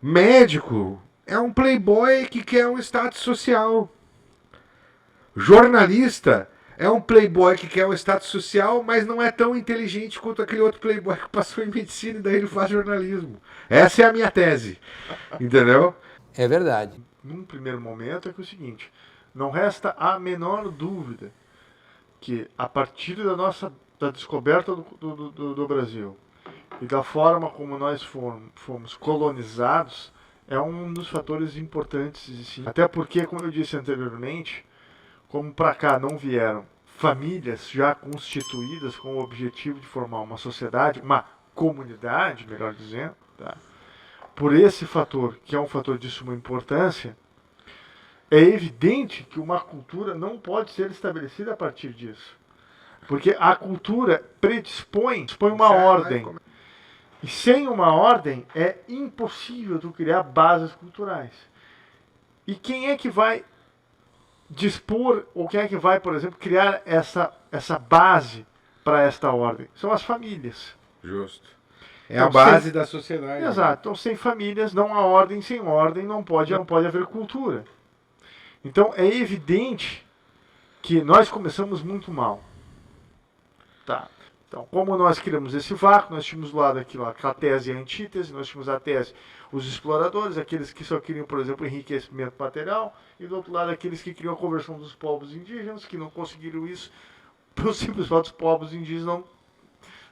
Médico é um playboy que quer um status social. Jornalista é um playboy que quer um status social, mas não é tão inteligente quanto aquele outro playboy que passou em medicina e daí ele faz jornalismo. Essa é a minha tese, entendeu? É verdade. Num primeiro momento é que é o seguinte, não resta a menor dúvida que a partir da descoberta do Brasil e da forma como nós fomos colonizados, é um dos fatores importantes, sim. Até porque, como eu disse anteriormente, como para cá não vieram famílias já constituídas com o objetivo de formar uma sociedade, uma comunidade, melhor dizendo, tá? Por esse fator, que é um fator de suma importância, é evidente que uma cultura não pode ser estabelecida a partir disso. Porque a cultura predispõe uma ordem. E sem uma ordem é impossível tu criar bases culturais. E quem é que vai dispor, ou quem é que vai, por exemplo, criar essa base para esta ordem? São as famílias. Justo. É então, a base da sociedade. Exato. Né? Então, sem famílias, não há ordem. Sem ordem, não pode haver cultura. Então, é evidente que nós começamos muito mal. Tá. Então, como nós criamos esse vácuo, nós tínhamos do lado aqui a tese e a antítese, nós tínhamos a tese, os exploradores, aqueles que só queriam, por exemplo, enriquecimento material, e do outro lado aqueles que queriam a conversão dos povos indígenas, que não conseguiram isso, pelo simples fato dos povos indígenas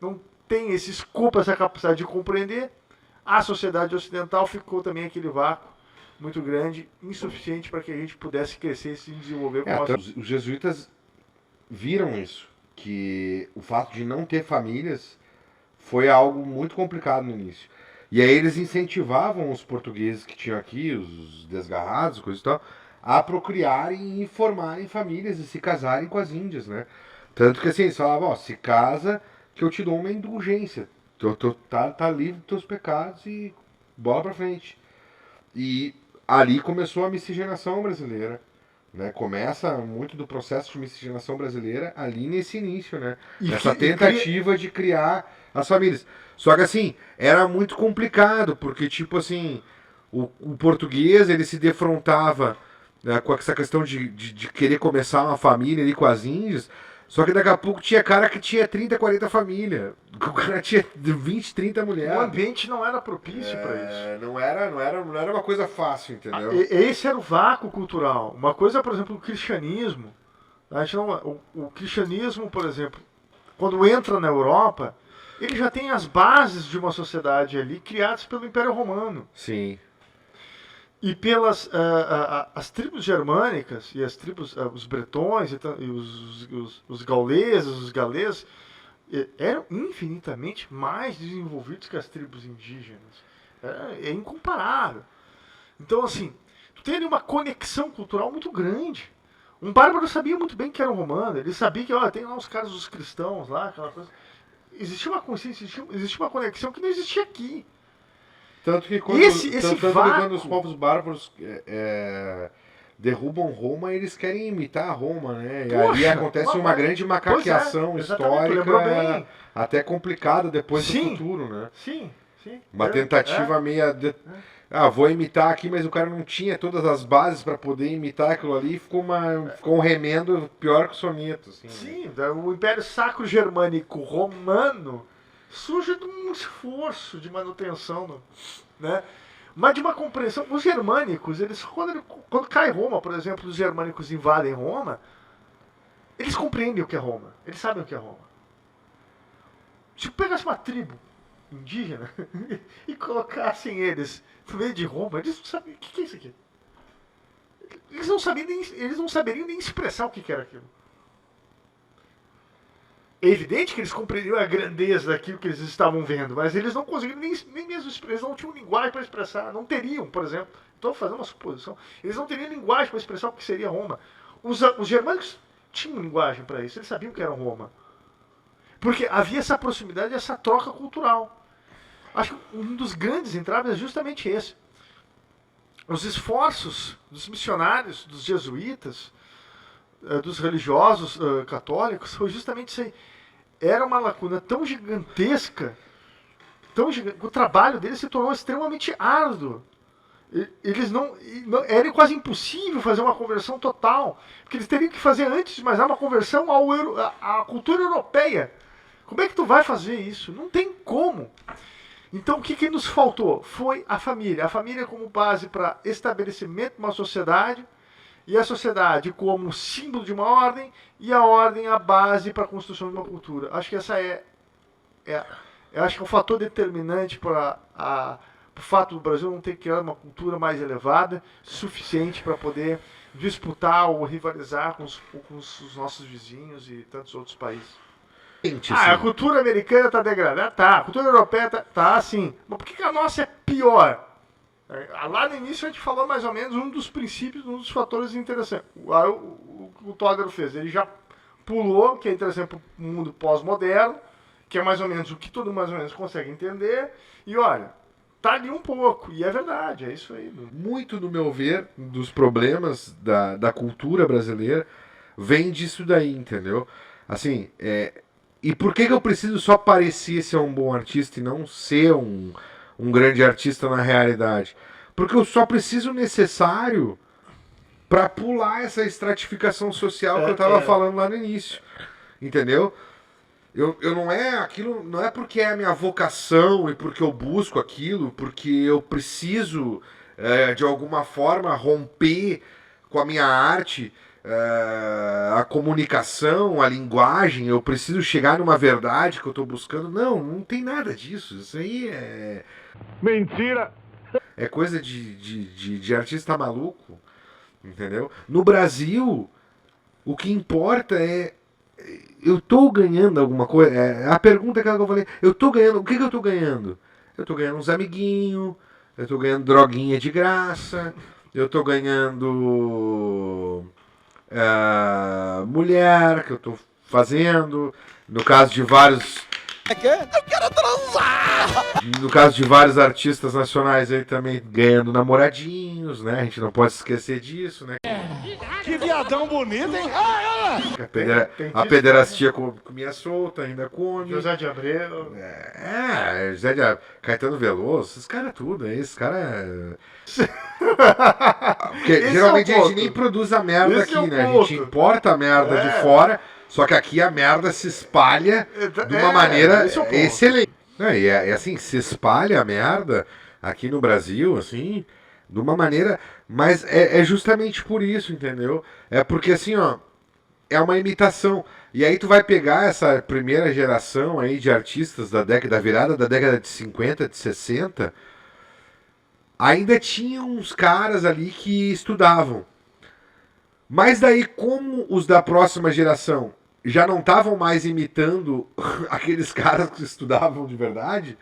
não têm esse escopo, essa capacidade de compreender. A sociedade ocidental ficou também aquele vácuo muito grande, insuficiente para que a gente pudesse crescer e se desenvolver. Então, os jesuítas viram isso, que o fato de não ter famílias foi algo muito complicado no início. E aí eles incentivavam os portugueses que tinham aqui, os desgarrados, coisa e tal, a procriarem e formarem famílias e se casarem com as índias, né? Tanto que assim, eles falavam, ó, se casa que eu te dou uma indulgência. Tá livre dos teus pecados e bola pra frente. E ali começou a miscigenação brasileira. Né? Começa muito do processo de miscigenação brasileira ali nesse início, né? Essa tentativa de criar as famílias. Só que assim, era muito complicado, porque tipo assim, o português ele se defrontava, né, com essa questão de querer começar uma família ali com as índias, só que daqui a pouco tinha cara que tinha 30, 40 famílias. O cara tinha 20, 30 mulheres. O ambiente não era propício para isso. Não era uma coisa fácil, entendeu? Esse era o vácuo cultural. Uma coisa, por exemplo, o cristianismo. A gente não, o cristianismo, por exemplo, quando entra na Europa, ele já tem as bases de uma sociedade ali criadas pelo Império Romano. Sim. E pelas as tribos germânicas e as tribos, os bretões e os gauleses, os galeses, eram infinitamente mais desenvolvidos que as tribos indígenas. É incomparável. Então, assim, tu tem ali uma conexão cultural muito grande. Um bárbaro sabia muito bem que era um romano, ele sabia que, tem lá os caras dos cristãos lá, aquela coisa. Existia uma consciência, existia uma conexão que não existia aqui. Tanto que quando os povos bárbaros derrubam Roma, eles querem imitar Roma, né? E aí acontece uma grande macaqueação histórica, até complicada depois do futuro, né? Sim. Uma tentativa meia... vou imitar aqui, mas o cara não tinha todas as bases para poder imitar aquilo ali, ficou um remendo pior que o soneto. Assim, sim, né? O Império Sacro Germânico Romano surge de um esforço de manutenção, né? Mas de uma compreensão. Os germânicos, quando cai Roma, por exemplo, os germânicos invadem Roma, eles compreendem o que é Roma, eles sabem o que é Roma. Se pegasse uma tribo indígena e colocassem eles no meio de Roma, eles não sabiam o que é isso aqui. Eles não saberiam nem expressar o que era aquilo. É evidente que eles compreendiam a grandeza daquilo que eles estavam vendo, mas eles não conseguiram nem mesmo expressar, eles não tinham linguagem para expressar, não teriam, por exemplo, estou fazendo uma suposição, eles não teriam linguagem para expressar o que seria Roma. Os germânicos tinham linguagem para isso, eles sabiam que era Roma. Porque havia essa proximidade, essa troca cultural. Acho que um dos grandes entraves é justamente esse. Os esforços dos missionários, dos jesuítas, dos religiosos católicos, foi justamente isso aí. Era uma lacuna tão gigantesca, o trabalho deles se tornou extremamente árduo. Eles era quase impossível fazer uma conversão total, porque eles teriam que fazer antes de mais nada uma conversão à cultura europeia. Como é que tu vai fazer isso? Não tem como. Então o que nos faltou? Foi a família como base para estabelecimento de uma sociedade, e a sociedade como símbolo de uma ordem, e a ordem a base para a construção de uma cultura. Acho que essa acho que é um fator determinante para o fato do Brasil não ter criado uma cultura mais elevada, suficiente para poder disputar ou rivalizar com os nossos vizinhos e tantos outros países. A cultura americana está degradada? Tá. A cultura europeia tá sim. Mas por que a nossa é pior? Lá no início a gente falou mais ou menos um dos princípios, um dos fatores interessantes. O Todero fez, ele já pulou, que é interessante para o mundo pós-moderno, que é mais ou menos o que todo mais ou menos consegue entender, e olha, tá ali um pouco, e é verdade, é isso aí. Muito, no meu ver, dos problemas da cultura brasileira vem disso daí, entendeu? Assim, e por que eu preciso só parecer ser um bom artista e não ser um grande artista na realidade? Porque eu só preciso o necessário para pular essa estratificação social que eu estava falando lá no início, entendeu? Eu não é aquilo, não é porque é a minha vocação e porque eu busco aquilo, porque eu preciso de alguma forma romper com a minha arte, a comunicação, a linguagem, eu preciso chegar numa verdade que eu estou buscando. Não tem nada disso. Isso aí é mentira. É coisa de artista maluco, entendeu? No Brasil, o que importa é eu tô ganhando alguma coisa. A pergunta é aquela que eu falei, eu tô ganhando, o que eu tô ganhando? Eu tô ganhando uns amiguinhos, eu tô ganhando droguinha de graça, eu tô ganhando mulher que eu tô fazendo, no caso de vários... Eu quero transar! No caso de vários artistas nacionais aí também ganhando namoradinhos, né? A gente não pode esquecer disso, né? Que viadão bonito, hein? A pederastia comia solta, ainda come. José de Abreu. José de Abreu, Caetano Veloso, esses caras tudo, esses caras... Porque Esse geralmente é o a gente nem produz a merda Esse aqui, é o né? A ponto. gente importa a merda de fora, só que aqui a merda se espalha de uma maneira esse é o ponto. excelente. E assim, se espalha a merda aqui no Brasil, assim, de uma maneira... Mas é justamente por isso, entendeu? É porque assim, ó, é uma imitação. E aí tu vai pegar essa primeira geração aí de artistas da virada da década de 50, de 60, ainda tinha uns caras ali que estudavam. Mas daí, como os da próxima geração já não estavam mais imitando aqueles caras que estudavam de verdade,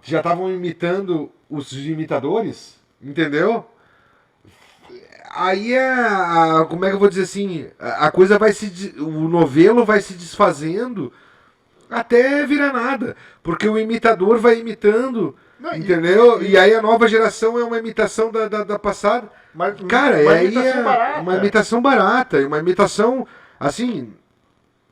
já estavam imitando os imitadores, entendeu? Aí como é que eu vou dizer assim, a coisa vai o novelo vai se desfazendo até virar nada, porque o imitador vai imitando, entendeu? E aí a nova geração é uma imitação da passada. Cara, uma imitação barata, e uma imitação assim,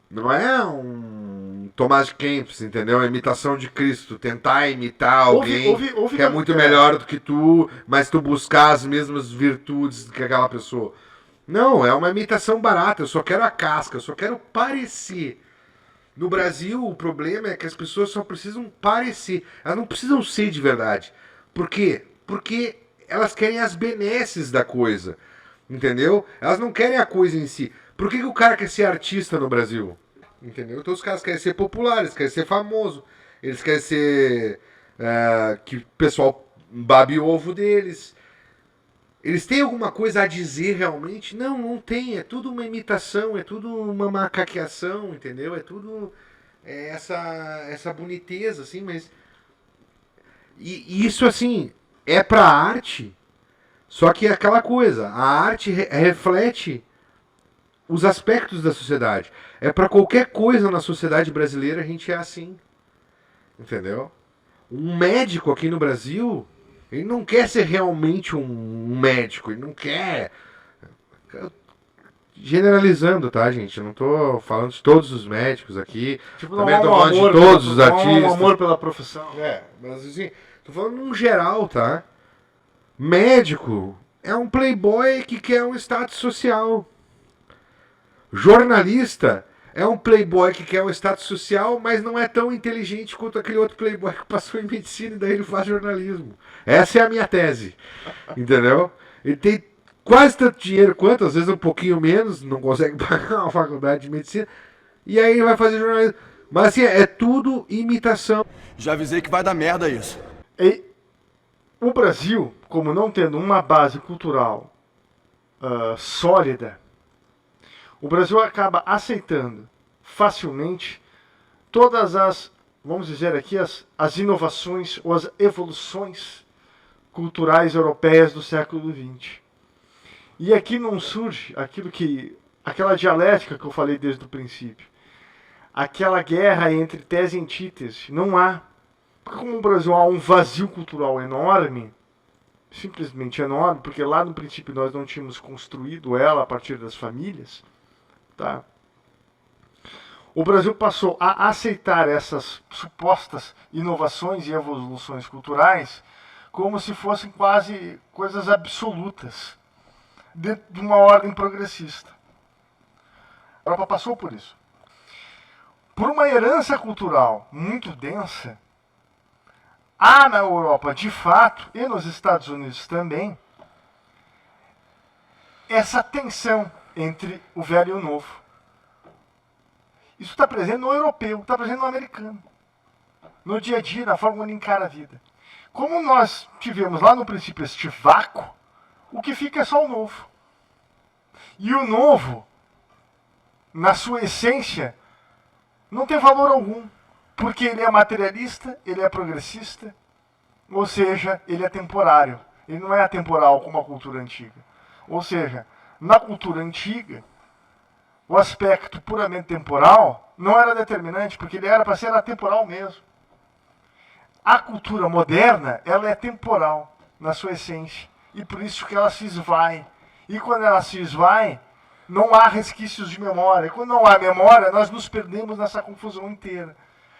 não é um Tomás de Kempis, entendeu? É uma imitação de Cristo, tentar imitar alguém que é muito melhor do que tu, mas tu buscar as mesmas virtudes que aquela pessoa. Não, é uma imitação barata, eu só quero a casca, eu só quero parecer. No Brasil, o problema é que as pessoas só precisam parecer, elas não precisam ser de verdade. Por quê? Porque elas querem as benesses da coisa, entendeu? Elas não querem a coisa em si. Por que o cara quer ser artista no Brasil? Entendeu? Então os caras querem ser populares, querem ser famoso, eles querem ser que o pessoal babe o ovo deles. Eles têm alguma coisa a dizer realmente? Não tem, é tudo uma imitação, é tudo uma macaqueação, entendeu? É tudo essa boniteza, assim, mas... E isso, assim, é pra arte, só que é aquela coisa, a arte reflete os aspectos da sociedade. É pra qualquer coisa na sociedade brasileira a gente é assim, entendeu? Um médico aqui no Brasil, ele não quer ser realmente um médico, ele não quer... Generalizando, tá, gente? Eu não tô falando de todos os médicos aqui. Tipo, também tô falando de todos os artistas. Não há um amor pela profissão. Mas assim, tô falando num geral, tá? Médico é um playboy que quer um status social. Jornalista é um playboy que quer um status social, mas não é tão inteligente quanto aquele outro playboy que passou em medicina e daí ele faz jornalismo. Essa é a minha tese. Entendeu? Ele tem quase tanto dinheiro quanto, às vezes um pouquinho menos, não consegue pagar uma faculdade de medicina, e aí ele vai fazer jornalismo. Mas assim, é tudo imitação. Já avisei que vai dar merda isso. E o Brasil, como não tendo uma base cultural sólida, o Brasil acaba aceitando facilmente todas as, vamos dizer aqui, as inovações ou as evoluções culturais europeias do século XX. E aqui não surge aquela dialética que eu falei desde o princípio. Aquela guerra entre tese e antítese. Não há. Porque como no Brasil há um vazio cultural enorme, simplesmente enorme, porque lá no princípio nós não tínhamos construído ela a partir das famílias, tá? O Brasil passou a aceitar essas supostas inovações e evoluções culturais como se fossem quase coisas absolutas, dentro de uma ordem progressista. A Europa passou por isso. Por uma herança cultural muito densa, há na Europa, de fato, e nos Estados Unidos também, essa tensão entre o velho e o novo. Isso está presente no europeu, está presente no americano. No dia a dia, na forma como ele encara a vida. Como nós tivemos lá no princípio este vácuo, o que fica é só o novo. E o novo, na sua essência, não tem valor algum. Porque ele é materialista, ele é progressista, ou seja, ele é temporário. Ele não é atemporal como a cultura antiga. Ou seja, na cultura antiga, o aspecto puramente temporal não era determinante, porque ele era para ser atemporal mesmo. A cultura moderna, ela é temporal na sua essência. E por isso que ela se esvai. E quando ela se esvai, não há resquícios de memória. E quando não há memória, nós nos perdemos nessa confusão inteira.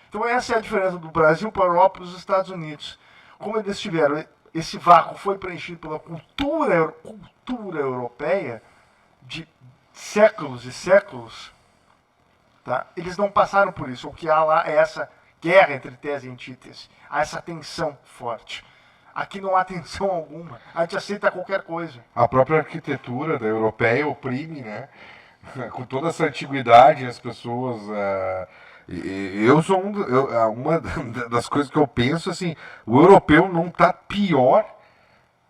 Então essa é a diferença do Brasil para a Europa e os Estados Unidos. Como eles tiveram, esse vácuo foi preenchido pela cultura europeia de séculos e séculos, tá? Eles não passaram por isso. O que há lá é essa guerra entre tese e antítese. Há essa tensão forte. Aqui não há tensão alguma. A gente aceita qualquer coisa. A própria arquitetura da europeia oprime, né? Com toda essa antiguidade, as pessoas... Eu sou uma das coisas que eu penso, assim, o europeu não está pior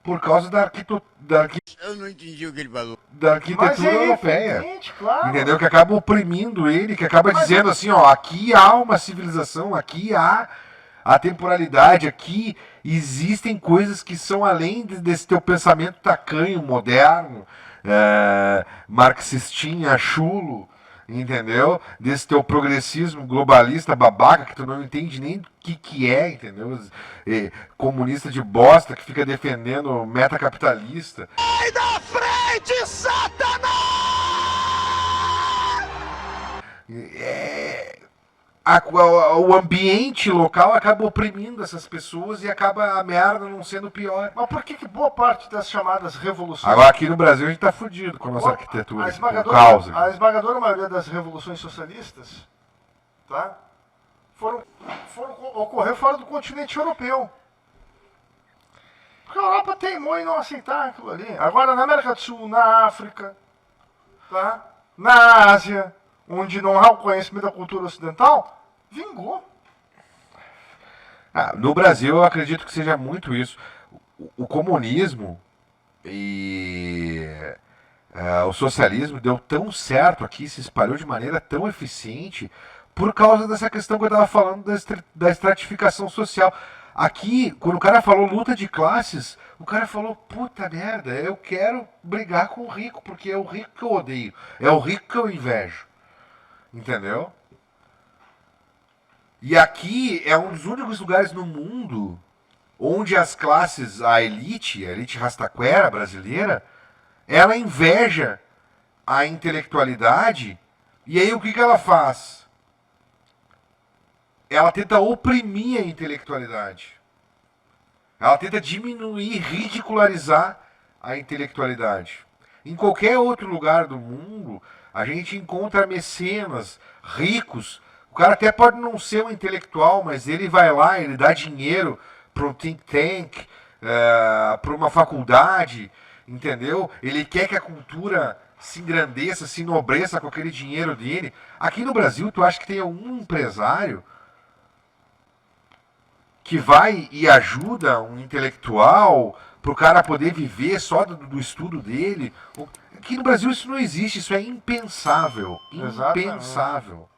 por causa Eu não entendi o que ele falou. da arquitetura Mas é europeia. evidente, claro. Entendeu? Que acaba oprimindo ele, que acaba dizendo assim, ó, aqui há uma civilização, aqui há a temporalidade, aqui existem coisas que são além desse teu pensamento tacanho, moderno, marxistinha, chulo, entendeu? Desse teu progressismo globalista babaca que tu não entende nem o que é, entendeu? Comunista de bosta que fica defendendo metacapitalista. Sai da frente, Satanás! O ambiente local acaba oprimindo essas pessoas e acaba a merda não sendo pior. Mas por que boa parte das chamadas revoluções... Agora aqui no Brasil a gente tá fudido com a nossa arquitetura, com causa. A esmagadora maioria das revoluções socialistas, tá, foram ocorrer fora do continente europeu. Porque a Europa teimou em não aceitar aquilo ali. Agora na América do Sul, na África, tá, na Ásia, onde não há o conhecimento da cultura ocidental, vingou. No Brasil eu acredito que seja muito isso. O comunismo e o socialismo deu tão certo aqui, se espalhou de maneira tão eficiente por causa dessa questão que eu estava falando da estratificação social. Aqui, quando o cara falou luta de classes, o cara falou, puta merda, eu quero brigar com o rico, porque é o rico que eu odeio, é o rico que eu invejo. Entendeu? E aqui é um dos únicos lugares no mundo onde as classes, a elite rastaquera brasileira, ela inveja a intelectualidade, e aí o que ela faz? Ela tenta oprimir a intelectualidade. Ela tenta diminuir, ridicularizar a intelectualidade. Em qualquer outro lugar do mundo, a gente encontra mecenas, ricos. O cara até pode não ser um intelectual, mas ele vai lá, ele dá dinheiro para um think tank, para uma faculdade, entendeu? Ele quer que a cultura se engrandeça, se enobreça com aquele dinheiro dele. Aqui no Brasil, tu acha que tem algum empresário que vai e ajuda um intelectual para o cara poder viver só do estudo dele? Aqui no Brasil isso não existe, isso é impensável. Exatamente. Impensável.